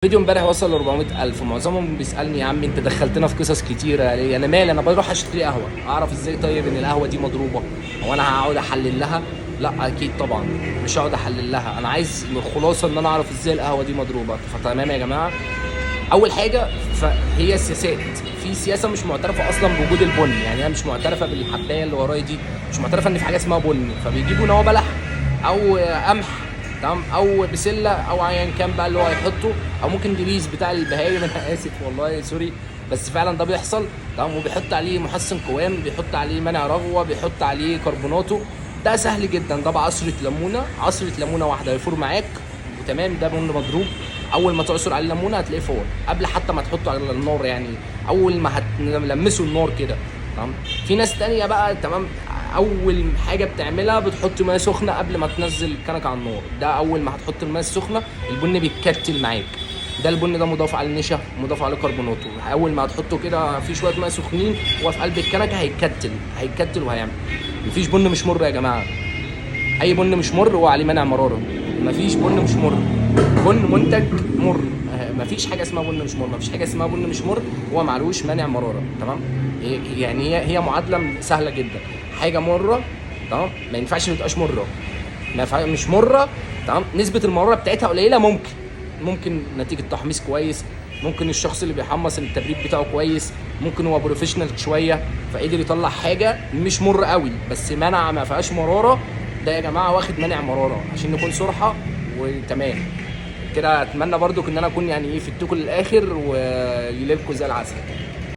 فيديو امبارح وصل ل 400,000 ومعظمهم بيسالني يا عم انت دخلتنا في قصص كتيره ليه؟ انا مالي، انا بروح اشتري قهوه، اعرف ازاي طيب ان القهوه دي مضروبه؟ هو انا هقعد احلل لها؟ لا اكيد طبعا مش هقعد احلل لها، انا عايز الخلاصه ان انا اعرف ازاي القهوه دي مضروبه. فتمام يا جماعه، اول حاجه فهي السياسات. في سياسه مش معترفه اصلا بوجود البن، يعني هي مش معترفه بالحبايه اللي ورايا دي، مش معترفه ان في حاجه اسمها بن، فبيجيبوا ان هو بلح او قمح، تمام، او بسله او ايا كان بقى اللي هو هيحطه، او ممكن دبيس بتاع البهايم انا اسف والله سوري، بس فعلا ده بيحصل، تمام، وبيحط عليه محسن قوام، بيحط عليه منع رغوه، بيحط عليه كربوناتو. ده سهل جدا، ده بعصره ليمونه، عصره ليمونه واحده يفور معاك وتمام، ده بن مضروب. اول ما تعصر عليه ليمونه هتلاقيه فور، قبل حتى ما تحطه على النار، يعني اول ما هتلمسه النار كده، تمام. في ناس تانية بقى، تمام، اول حاجه بتعملها بتحط ميه سخنه قبل ما تنزل الكنكه على النار. ده اول ما هتحط الميه السخنه البن بيتكتل معاك، ده البن ده مضاف عليه نشا، مضاف عليه كربوناتو. اول ما هتحطه كده في شويه ميه سخنين هو في قلب الكنكه هيتكتل وهيعمل. مفيش بن مش مر يا جماعه، اي بن مش مر هو عليه منع مراره. مفيش بن مش مر، بن منتج مر. مفيش حاجه اسمها بن مش مر، مفيش حاجه اسمها بن مش مر، هو معلوش منع مراره، تمام. يعني هي معادله سهله جدا. حاجه مره، تمام، ما ينفعش ما تبقاش مره، مش مره، تمام. نسبه المراره بتاعتها قليله، ممكن نتيجه تحميص كويس، ممكن الشخص اللي بيحمص التبريد بتاعه كويس، ممكن هو بروفيشنال شويه فقدر يطلع حاجه مش مر قوي بس منع ما فيهاش مراره. ده يا جماعه واخد منع مراره عشان نكون صراحه وتمام كده. اتمنى برضو ان انا اكون يعني ايه فدتكم للاخر وليلكم زي العسل.